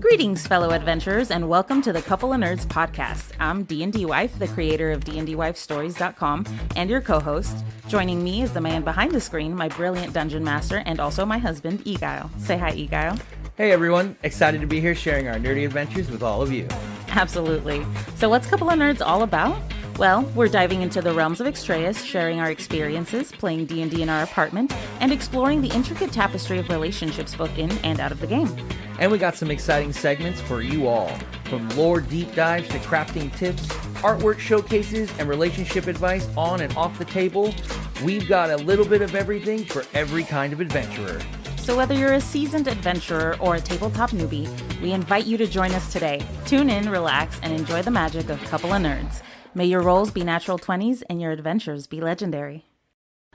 Greetings, fellow adventurers, and welcome to the Couple of Nerds podcast. I'm DnDWife, the creator of DnDWifeStories.com, and your co-host. Joining me is the man behind the screen, my brilliant dungeon master, and also my husband, Eguile. Say hi, Eguile. Hey everyone, excited to be here sharing our nerdy adventures with all of you. Absolutely. So what's Couple of Nerds all about? Well, we're diving into the realms of Extraeus, sharing our experiences, playing D&D in our apartment, and exploring the intricate tapestry of relationships both in and out of the game. And we got some exciting segments for you all, from lore deep dives to crafting tips, artwork showcases, and relationship advice on and off the table. We've got a little bit of everything for every kind of adventurer. So whether you're a seasoned adventurer or a tabletop newbie, we invite you to join us today. Tune in, relax, and enjoy the magic of Couple of Nerds. May your rolls be natural 20s and your adventures be legendary.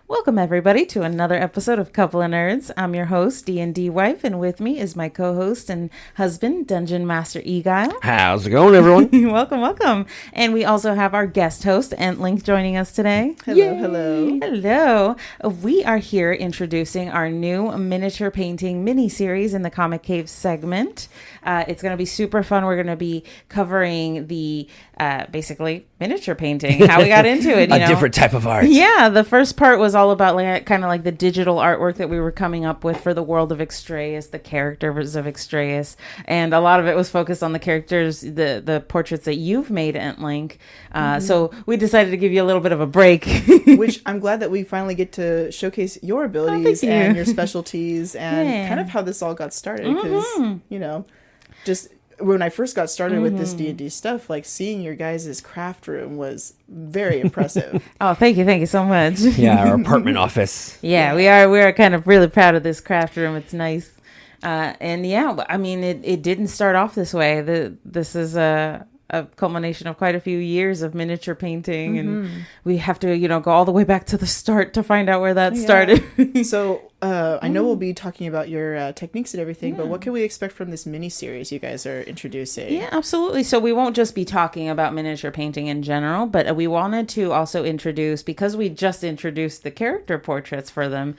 Welcome, everybody, to another episode of Couple of Nerds. I'm your host, DnDWife, and with me is my co-host and husband, Dungeon Master Eguile. How's it going, everyone? Welcome, welcome. And we also have our guest host, EntLynk, joining us today. Hello, hello. Hello. We are here introducing our new miniature painting mini-series in the Comic Cave segment. It's going to be super fun. We're going to be covering the, basically, miniature painting, how we got into it. A different type of art. Yeah, the first part was all about like kind of like the digital artwork that we were coming up with for the world of Extraeus, the characters of Extraeus, and a lot of it was focused on the characters, the portraits that you've made, EntLynk. So we decided to give you a little bit of a break. Which I'm glad that we finally get to showcase your abilities and your specialties and kind of how this all got started. Because, you know, just when I first got started with this D&D stuff, like seeing your guys' craft room was very impressive. Oh, thank you so much. Yeah, our apartment office. Yeah, we are kind of really proud of this craft room. It's nice. And yeah, I mean, it didn't start off this way. This is a culmination of quite a few years of miniature painting, and we have to, go all the way back to the start to find out where that started. So I know we'll be talking about your techniques and everything, but what can we expect from this mini-series you guys are introducing? Yeah, absolutely. So we won't just be talking about miniature painting in general, but we wanted to also introduce, because we just introduced the character portraits for them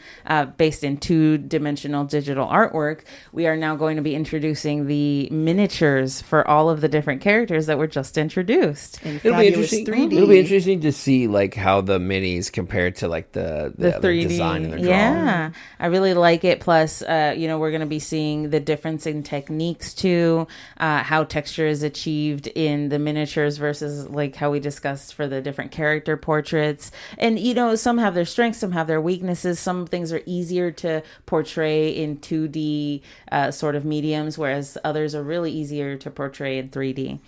based in two-dimensional digital artwork, we are now going to be introducing the miniatures for all of the different characters that were just introduced. It'll be interesting. 3D. It'll be interesting to see like how the minis compare to like the 3D design and the drawing. Yeah, I really like it. Plus, we're going to be seeing the difference in techniques too, how texture is achieved in the miniatures versus like how we discussed for the different character portraits. And, some have their strengths, some have their weaknesses. Some things are easier to portray in 2D sort of mediums, whereas others are really easier to portray in 3D.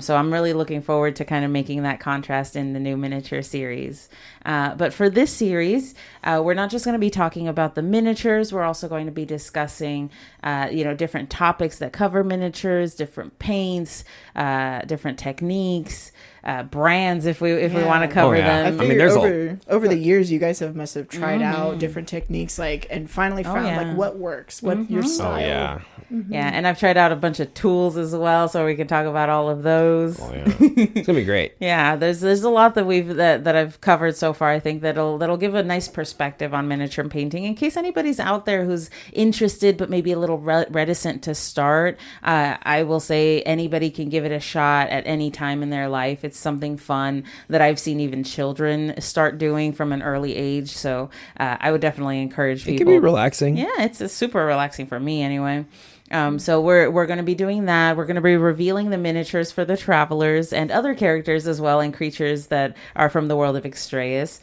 So I'm really looking forward to kind of making that contrast in the new miniature series. But for this series, we're not just going to be talking about the miniatures. We're also going to be discussing, different topics that cover miniatures, different paints, different techniques, brands if we want to cover them. I mean, over the years, you guys must have tried out different techniques, and finally found like what works, what your style. Oh yeah. Yeah, and I've tried out a bunch of tools as well, so we can talk about all of those. Oh yeah, it's gonna be great. Yeah, there's a lot that I've covered so far. I think that'll give a nice perspective on miniature painting in case anybody's out there who's interested but maybe a little reticent to start. I will say anybody can give it a shot at any time in their life. It's something fun that I've seen even children start doing from an early age. So I would definitely encourage people. It can be relaxing. Yeah, it's super relaxing for me anyway. So we're going to be doing that. We're going to be revealing the miniatures for the travelers and other characters as well, and creatures that are from the world of Extraeus.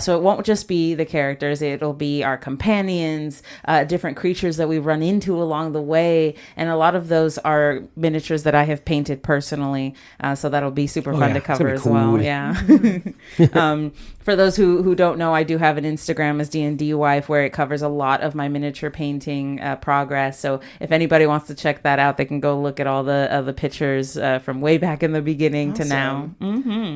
So it won't just be the characters. It'll be our companions, different creatures that we run into along the way. And a lot of those are miniatures that I have painted personally. So that'll be super fun to cover as well. Yeah. For those who don't know, I do have an Instagram as DnDWife where it covers a lot of my miniature painting progress. So if anybody wants to check that out, they can go look at all the pictures from way back in the beginning to now.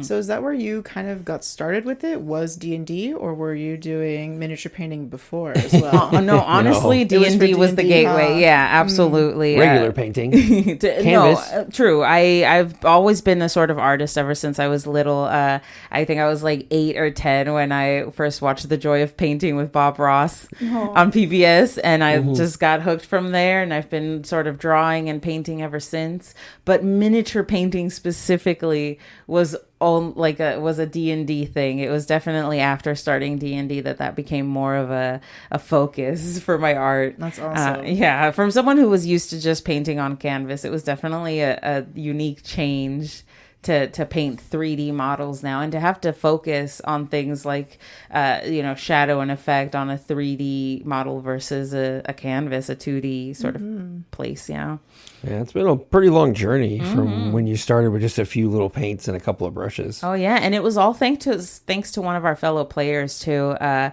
So is that where you kind of got started with it? Was D&D, or were you doing miniature painting before as well? No, honestly, D&D was the gateway. Yeah, absolutely. Regular painting. Canvas. No, true. I've always been a sort of artist ever since I was little. I think I was like 8 or 10 when I first watched The Joy of Painting with Bob Ross on PBS, and I just got hooked from there, and I've been been sort of drawing and painting ever since, but miniature painting specifically was was a D&D thing. It was definitely after starting D&D that became more of a focus for my art. That's awesome. Yeah, from someone who was used to just painting on canvas, it was definitely a unique change to paint 3D models now, and to have to focus on things like, shadow and effect on a 3D model versus a canvas, a 2D sort of place. Yeah. Yeah, it's been a pretty long journey from when you started with just a few little paints and a couple of brushes. Oh yeah, and it was all thanks to one of our fellow players too. I'm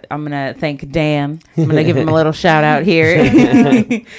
gonna thank Dan. I'm gonna give him a little shout out here,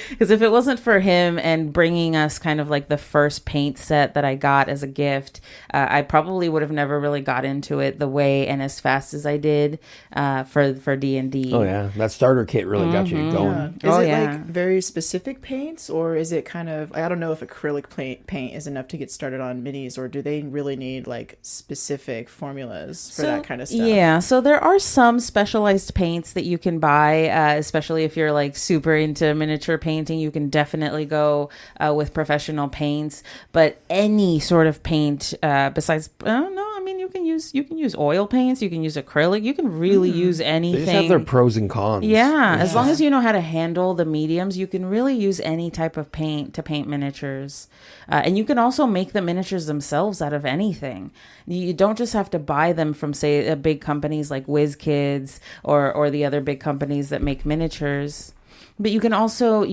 because if it wasn't for him and bringing us kind of like the first paint set that I got as a gift, I probably would have never really got into it the way and as fast as I did for D&D. Oh yeah, that starter kit really got you going. Yeah. Is it like very specific paints, or is it kind of, I don't know if acrylic paint is enough to get started on minis, or do they really need like specific formulas for that kind of stuff? Yeah, so there are some specialized paints that you can buy, especially if you're like super into miniature painting. You can definitely go with professional paints, but any sort of paint besides, you can use oil paints, you can use acrylic, you can really use anything. They just have their pros and cons. Yeah, as long as you know how to handle the mediums, you can really use any type of paint to paint miniatures. And you can also make the miniatures themselves out of anything. You don't just have to buy them from, say, big companies like WizKids or the other big companies that make miniatures. But you can also,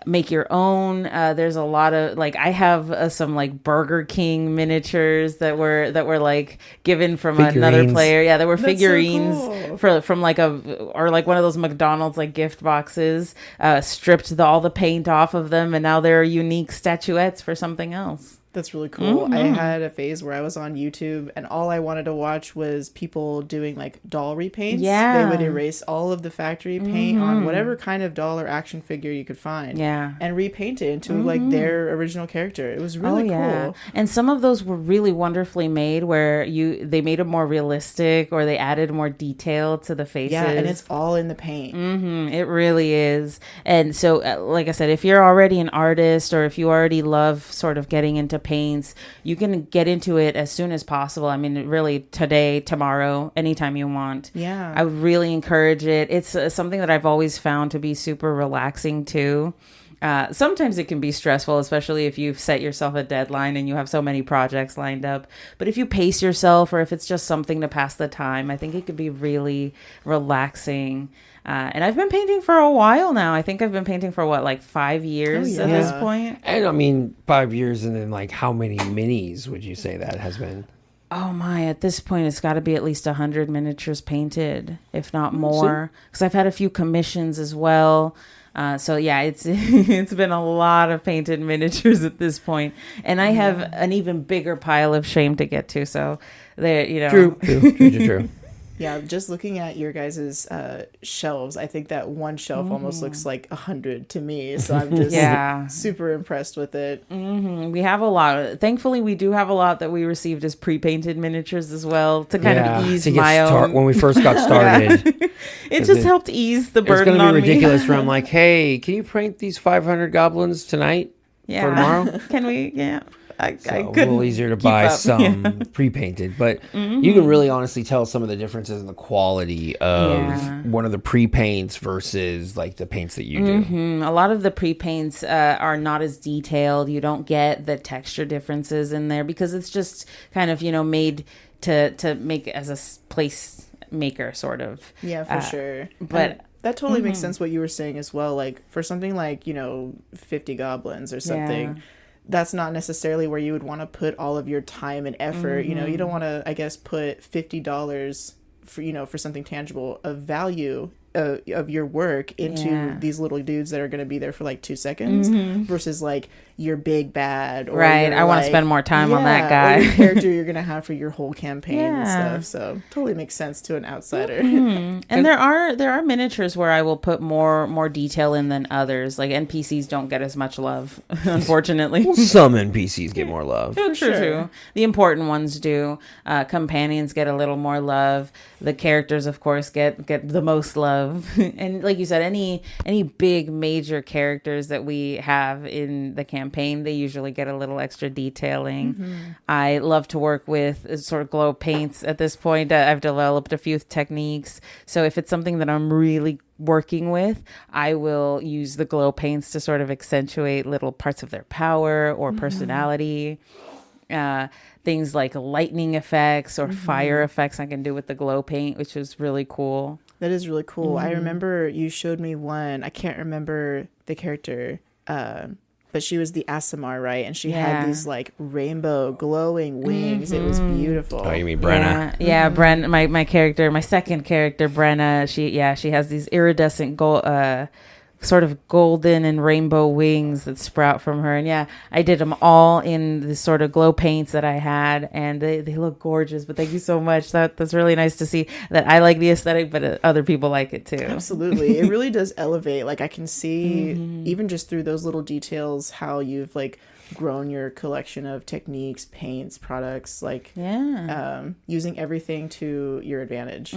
make your own. There's a lot of, like, I have some like Burger King miniatures that were like given from another player. Yeah, there were figurines from like or like one of those McDonald's like gift boxes, stripped all the paint off of them, and now they're unique statuettes for something else. That's really cool. I had a phase where I was on YouTube and all I wanted to watch was people doing like doll repaints. Yeah. They would erase all of the factory paint on whatever kind of doll or action figure you could find. Yeah. And repaint it into like their original character. It was really cool. And some of those were really wonderfully made where they made it more realistic, or they added more detail to the faces. Yeah, and it's all in the paint. It really is. And so, like I said, if you're already an artist, or if you already love sort of getting into paints, you can get into it as soon as possible. I mean, really today, tomorrow, anytime you want. Yeah. I would really encourage it. It's something that I've always found to be super relaxing too. Sometimes it can be stressful, especially if you've set yourself a deadline and you have so many projects lined up. But if you pace yourself, or if it's just something to pass the time, I think it could be really relaxing. And I've been painting for a while now. I think I've been painting for like 5 years at this point. And I mean, 5 years, and then like how many minis would you say that has been? Oh my, at this point, it's got to be at least 100 miniatures painted, if not more. Because I've had a few commissions as well. So yeah, it's been a lot of painted miniatures at this point. And I have an even bigger pile of shame to get to. So there, True. Yeah, just looking at your guys' shelves, I think that one shelf almost looks like 100 to me. So I'm just super impressed with it. We have a lot. Thankfully, we do have a lot that we received as pre-painted miniatures as well, to kind of ease my own. When we first got started. It just helped ease the burden on me. It's going to be ridiculous where I'm like, hey, can you paint these 500 goblins tonight for tomorrow? Can we? Yeah. It's a little easier to buy some pre-painted, but you can really honestly tell some of the differences in the quality of one of the pre-paints versus like the paints that you do. A lot of the pre-paints are not as detailed. You don't get the texture differences in there because it's just kind of, made to make as a place maker sort of. Yeah, for sure. But that totally makes sense what you were saying as well. Like for something like, 50 goblins or something. Yeah. That's not necessarily where you would want to put all of your time and effort. You don't want to, I guess, put $50 for something tangible of value of your work into these little dudes that are going to be there for like 2 seconds versus like your big bad. Or I want to spend more time on that guy. Or your character you're going to have for your whole campaign and stuff. So totally makes sense to an outsider. And there are miniatures where I will put more detail in than others. Like NPCs don't get as much love, unfortunately. Well, some NPCs get more love. True. The important ones do. Companions get a little more love. The characters, of course, get the most love. love, and like you said, any big major characters that we have in the campaign, they usually get a little extra detailing. I love to work with sort of glow paints at this point. I've developed a few techniques. So if it's something that I'm really working with, I will use the glow paints to sort of accentuate little parts of their power or personality. Things like lightning effects or fire effects I can do with the glow paint, which is really cool. That is really cool. I remember you showed me one. I can't remember the character, but she was the Aasimar, right? And she had these like rainbow glowing wings. It was beautiful. Oh, you mean Brenna? Yeah, Brenna, my character, my second character, Brenna. She has these iridescent gold, sort of golden and rainbow wings that sprout from her. And I did them all in the sort of glow paints that I had, and they look gorgeous. But thank you so much. That's really nice to see that I like the aesthetic, but other people like it too. Absolutely. It really does elevate. Like I can see even just through those little details how you've like grown your collection of techniques, paints, products, like using everything to your advantage.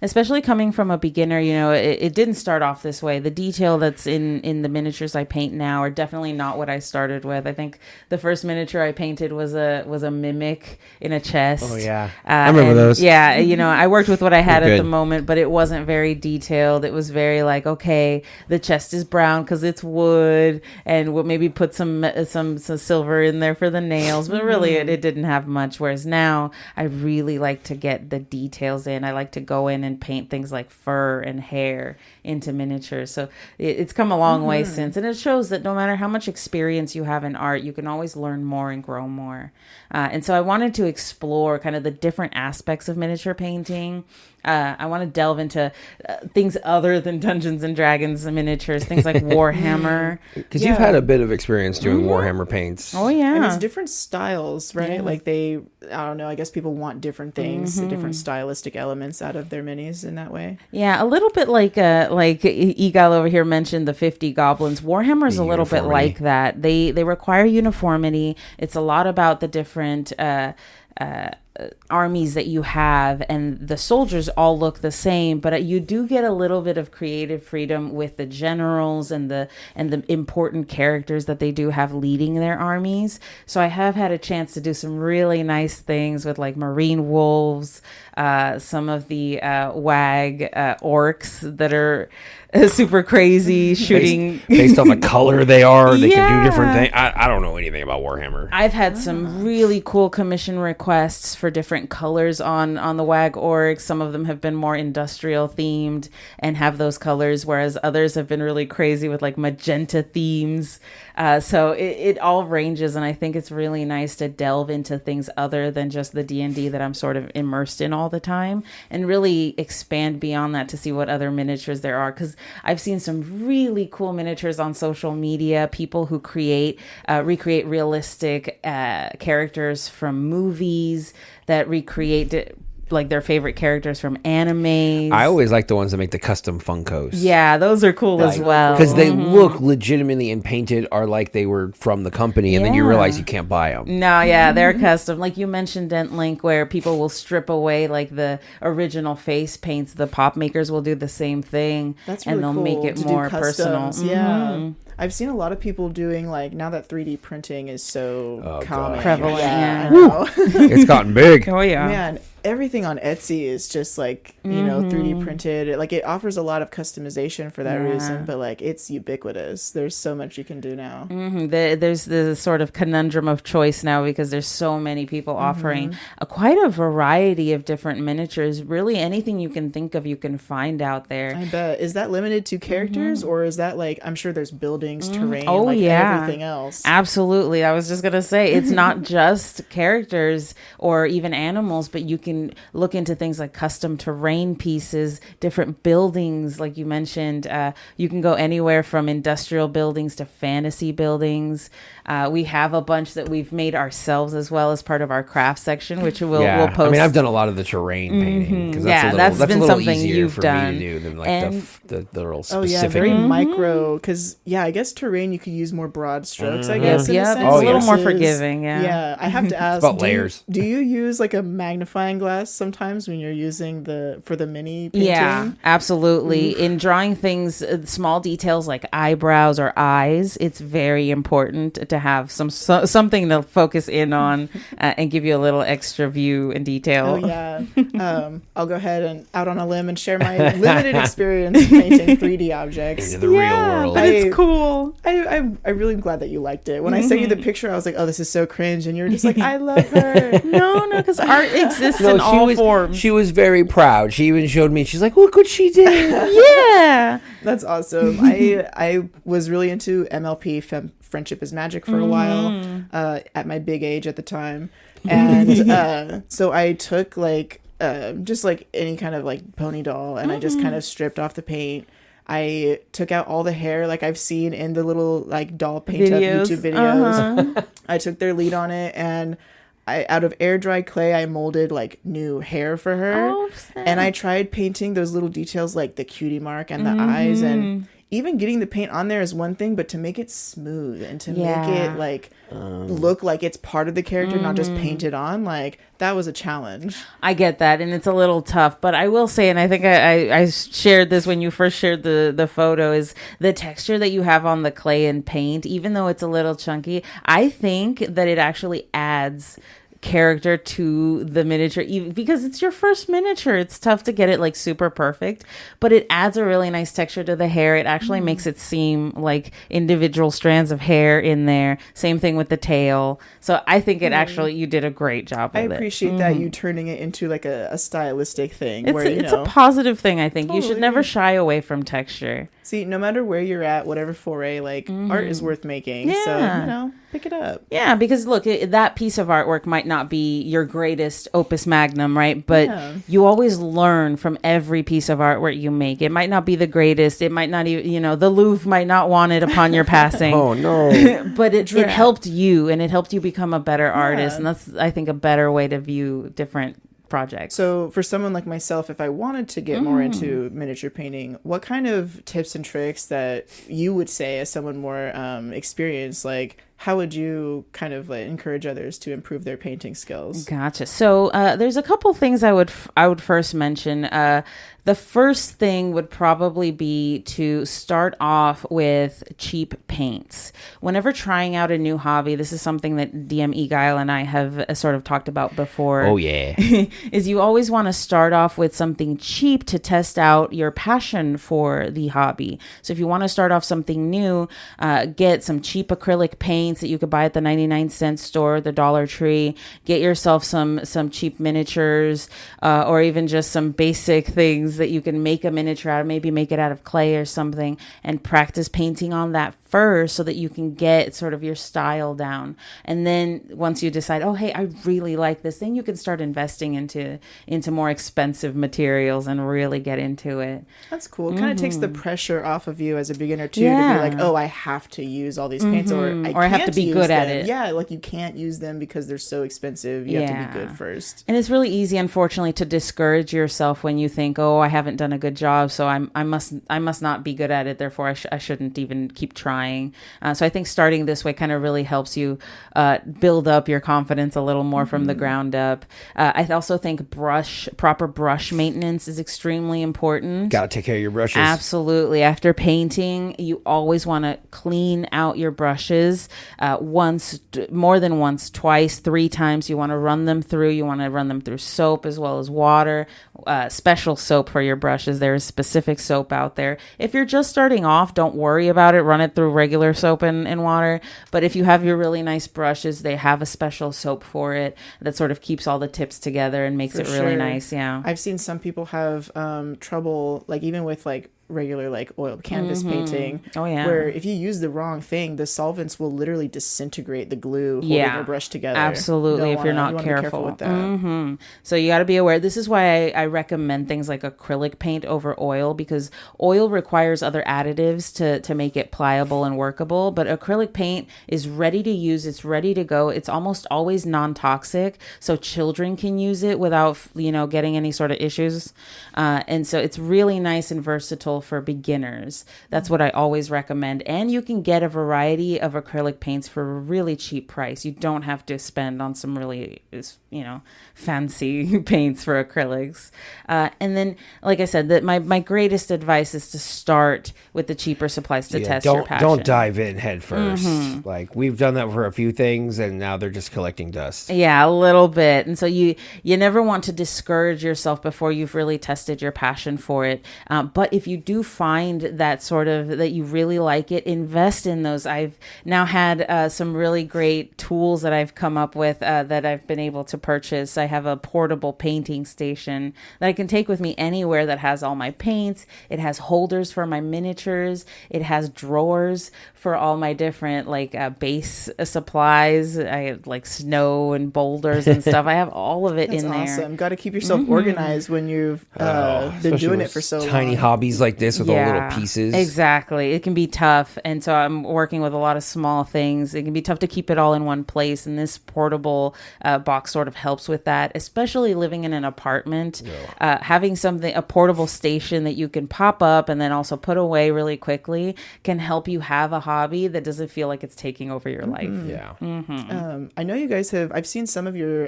Especially coming from a beginner, it didn't start off this way. The detail that's in the miniatures I paint now are definitely not what I started with. I think the first miniature I painted was a mimic in a chest. Oh yeah, I remember those. Yeah, I worked with what I had at the moment, but it wasn't very detailed. It was very like, okay, the chest is brown because it's wood, and we'll maybe put some silver in there for the nails, but really it didn't have much. Whereas now I really like to get the details in. I like to go in and paint things like fur and hair into miniatures. So it's come a long way since, and it shows that no matter how much experience you have in art, you can always learn more and grow more. And so I wanted to explore kind of the different aspects of miniature painting. I want to delve into things other than Dungeons and Dragons and miniatures, things like Warhammer. Because you've had a bit of experience doing Warhammer paints. Oh, yeah. And it's different styles, right? Yeah. Like I don't know, I guess people want different things, different stylistic elements out of their minis in that way. Yeah, a little bit like Eguile over here mentioned the 50 goblins. Warhammer's a little bit like that. They require uniformity. It's a lot about the different armies that you have, and the soldiers all look the same, but you do get a little bit of creative freedom with the generals and the important characters that they do have leading their armies. So I have had a chance to do some really nice things with like marine wolves, some of the wag orcs that are super crazy shooting based on the color they are. They can do different things. I don't know anything about Warhammer. I've had some really cool commission requests for different colors on the wag orcs. Some of them have been more industrial themed and have those colors, whereas others have been really crazy with like magenta themes. So it all ranges, and I think it's really nice to delve into things other than just the D&D that I'm sort of immersed in all the time, and really expand beyond that to see what other miniatures there are. Because I've seen some really cool miniatures on social media, people who recreate realistic characters from movies, that recreate like their favorite characters from animes. I always like the ones that make the custom Funkos. Yeah, those are cool as well. Because they look legitimately and painted are like they were from the company, and then you realize you can't buy them. No, they're custom. Like you mentioned EntLynk, where people will strip away like the original face paints. The pop makers will do the same thing. That's really and they'll cool make it more personal. Yeah. I've seen a lot of people doing, like, now that 3D printing is so common. Prevalent, I know. It's gotten big. Oh, yeah. Man, everything on Etsy is just, like, 3D printed. Like, it offers a lot of customization for that reason, but, like, it's ubiquitous. There's so much you can do now. There's the sort of conundrum of choice now, because there's so many people offering quite a variety of different miniatures. Really, anything you can think of, you can find out there. I bet. Is that limited to characters, or is that, like, I'm sure there's buildings, terrain, everything else. Absolutely. I was just gonna say, it's not just characters or even animals, but you can look into things like custom terrain pieces, different buildings, like you mentioned. You can go anywhere from industrial buildings to fantasy buildings. We have a bunch that we've made ourselves as well as part of our craft section, which we'll post. I mean, I've done a lot of the terrain painting, because that's been something you've done me to do than like the real specific. Very micro, because I guess terrain you could use more broad strokes. I guess. It's a little more forgiving. I have to ask. It's about layers. Do you use like a magnifying magnifying glass sometimes when you're using for the mini painting? Yeah, absolutely. In drawing things, small details like eyebrows or eyes, it's very important to have something to focus in on and give you a little extra view and detail. Oh yeah. I'll go ahead and out on a limb and share my limited experience painting 3D objects into the real world. But it's cool. I'm really glad that you liked it. When I sent you the picture, I was like, oh, this is so cringe, and you're just like, I love her. No, because art exists in all forms. She was very proud. She even showed me. She's like, look what she did. Yeah, that's awesome. I was really into MLP, Friendship is Magic, for a while at my big age at the time, and so I took just like any kind of like pony doll, and I just kind of stripped off the paint. I took out all the hair like I've seen in the little like doll paint up YouTube videos. I took their lead on it, and out of air dry clay, I molded like new hair for her. Oh, and I tried painting those little details like the cutie mark and the eyes, and even getting the paint on there is one thing, but to make it smooth and to make it like look like it's part of the character, not just painted on, like that was a challenge. I get that, and it's a little tough, but I will say, and I think I shared this when you first shared the photo, is the texture that you have on the clay and paint, even though it's a little chunky, I think that it actually adds character to the miniature, even because it's your first miniature. It's tough to get it like super perfect, but it adds a really nice texture to the hair. It actually makes it seem like individual strands of hair in there. Same thing with the tail. So I think it actually, you did a great job with it. I appreciate that, you turning it into like a stylistic thing. It's a positive thing, I think. Totally. You should never shy away from texture. See, no matter where you're at, whatever foray, like art is worth making. Yeah. So, pick it up. Yeah, because look, that piece of artwork might not be your greatest opus magnum, right? But you always learn from every piece of artwork you make. It might not be the greatest. It might not even, the Louvre might not want it upon your passing. Oh, no. But it helped you, and it helped you become a better artist. And that's, I think, a better way to view different projects. So for someone like myself, if I wanted to get more into miniature painting, what kind of tips and tricks that you would say as someone more experienced, like how would you kind of encourage others to improve their painting skills? Gotcha. So there's a couple things I would first mention. The first thing would probably be to start off with cheap paints. Whenever trying out a new hobby, this is something that DM Eguile and I have sort of talked about before. Oh, yeah. Is you always want to start off with something cheap to test out your passion for the hobby. So if you want to start off something new, get some cheap acrylic paints that you could buy at the 99-cent store, the Dollar Tree. Get yourself some cheap miniatures, or even just some basic things that you can make a miniature out of, maybe make it out of clay or something, and practice painting on that first so that you can get sort of your style down. And then once you decide, oh, hey, I really like this, then you can start investing into more expensive materials and really get into it. That's cool. It kind of takes the pressure off of you as a beginner too, to be like, oh, I have to use all these paints, or I have to be good at it. Yeah, like you can't use them because they're so expensive. You have to be good first. And it's really easy, unfortunately, to discourage yourself when you think, oh, I haven't done a good job, so I must not be good at it, therefore I shouldn't even keep trying. So I think starting this way kind of really helps you build up your confidence a little more from the ground up. I also think proper brush maintenance is extremely important. Got to take care of your brushes. Absolutely. After painting, you always want to clean out your brushes more than once, twice, 3 times. You want to run them through. You want to run them through soap as well as water. Special soap for your brushes. There is specific soap out there. If you're just starting off, don't worry about it. Run it through regular soap and water. But if you have your really nice brushes, they have a special soap for it that sort of keeps all the tips together and makes it really nice. Yeah. I've seen some people have trouble, like even with like regular like oil canvas painting, where if you use the wrong thing, the solvents will literally disintegrate the glue holding your brush together. Absolutely. If you're not careful with that. So you got to be aware. This is why I recommend things like acrylic paint over oil, because oil requires other additives to make it pliable and workable, but acrylic paint is ready to use. It's ready to go. It's almost always non-toxic, so children can use it without getting any sort of issues, and so it's really nice and versatile tutorial for beginners. That's what I always recommend. And you can get a variety of acrylic paints for a really cheap price. You don't have to spend on some really, fancy paints for acrylics. And then, like I said, that my greatest advice is to start with the cheaper supplies to test your passion. Don't dive in head first. Like, we've done that for a few things, and now they're just collecting dust. Yeah, a little bit. And so you never want to discourage yourself before you've really tested your passion for it. But if you do find that that you really like it, invest in those. I've now had some really great tools that I've come up with that I've been able to purchase. I have a portable painting station that I can take with me anywhere that has all my paints. It has holders for my miniatures. It has drawers for all my different base supplies. I have like snow and boulders and stuff. I have all of it in there. That's awesome. Got to keep yourself organized when you've been doing it for so long. Tiny hobbies like this with all little pieces. Exactly. It can be tough. And so I'm working with a lot of small things. It can be tough to keep it all in one place. And this portable box sort of helps with that, especially living in an apartment. Having a portable station that you can pop up and then also put away really quickly can help you have a hobby that doesn't feel like it's taking over your life. Yeah. I know you guys I've seen some of your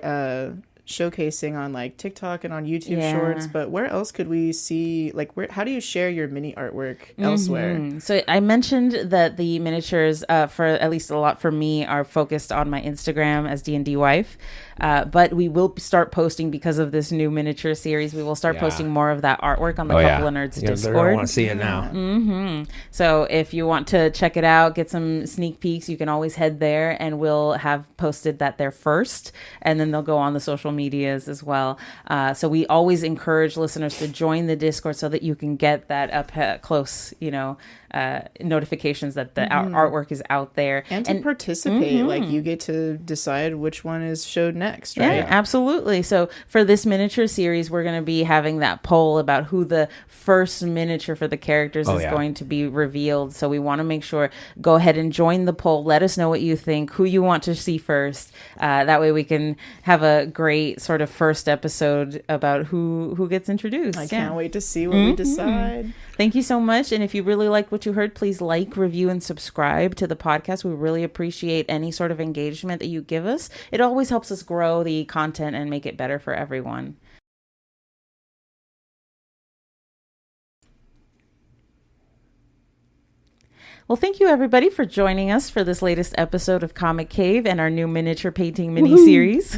showcasing on like TikTok and on YouTube Shorts, but where else could we see, how do you share your mini artwork elsewhere? So I mentioned that the miniatures, for at least a lot for me, are focused on my Instagram as DnDWife. But we will start posting, because of this new miniature series, we will start posting more of that artwork on the Couple of Nerds Discord. I want to see it now. So if you want to check it out, get some sneak peeks, you can always head there, and we'll have posted that there first, and then they'll go on the social medias as well. So we always encourage listeners to join the Discord so that you can get that up close, notifications that the artwork is out there, and to participate. Like, you get to decide which one is showed next, right? Yeah, absolutely. So for this miniature series, we're going to be having that poll about who the first miniature for the characters is going to be revealed. So we want to make sure, go ahead and join the poll. Let us know what you think, who you want to see first. That way we can have a great sort of first episode about who gets introduced. I can't wait to see what we decide. Thank you so much. And if you really like what you heard, please like, review, and subscribe to the podcast. We really appreciate any sort of engagement that you give us. It always helps us grow the content and make it better for everyone. Well, thank you, everybody, for joining us for this latest episode of Comic Cave and our new miniature painting mini-series.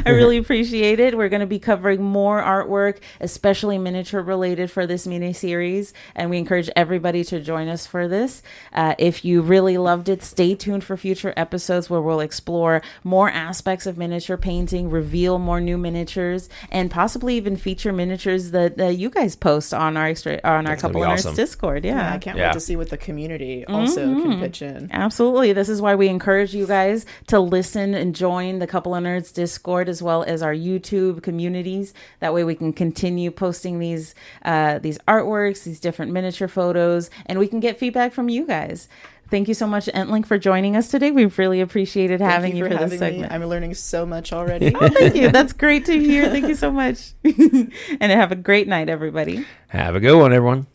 I really appreciate it. We're going to be covering more artwork, especially miniature related, for this mini-series, and we encourage everybody to join us for this. If you really loved it, stay tuned for future episodes where we'll explore more aspects of miniature painting, reveal more new miniatures, and possibly even feature miniatures that you guys post on our Couple of Nerds Discord. I can't wait to see what the community also can pitch in. Absolutely. This is why we encourage you guys to listen and join the Couple of Nerds Discord, as well as our YouTube communities. That way we can continue posting these artworks, these different miniature photos, and we can get feedback from you guys. Thank you so much, EntLynk, for joining us today. We've really appreciated having you for this segment. I'm learning so much already. Oh, thank you. That's great to hear. Thank you so much. And have a great night, everybody. Have a good one, everyone.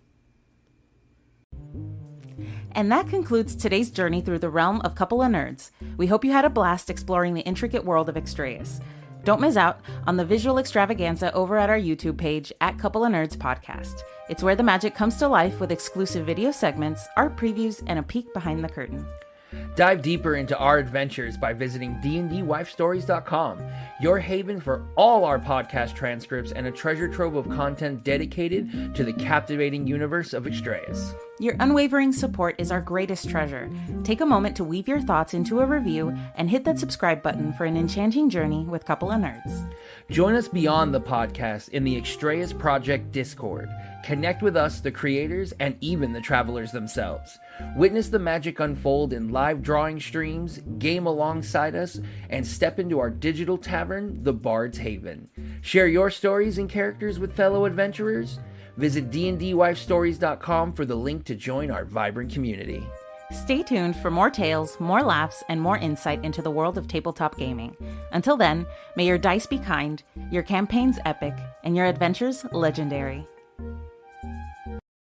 And that concludes today's journey through the realm of Couple of Nerds. We hope you had a blast exploring the intricate world of Extraeus. Don't miss out on the visual extravaganza over at our YouTube page at Couple of Nerds Podcast. It's where the magic comes to life with exclusive video segments, art previews, and a peek behind the curtain. Dive deeper into our adventures by visiting DnDWifeStories.com, your haven for all our podcast transcripts and a treasure trove of content dedicated to the captivating universe of Extraeus. Your unwavering support is our greatest treasure. Take a moment to weave your thoughts into a review and hit that subscribe button for an enchanting journey with Couple of Nerds. Join us beyond the podcast in the Extraeus Project Discord. Connect with us, the creators, and even the travelers themselves. Witness the magic unfold in live drawing streams, game alongside us, and step into our digital tavern, the Bard's Haven. Share your stories and characters with fellow adventurers. Visit DnDWifeStories.com for the link to join our vibrant community. Stay tuned for more tales, more laughs, and more insight into the world of tabletop gaming. Until then, may your dice be kind, your campaigns epic, and your adventures legendary.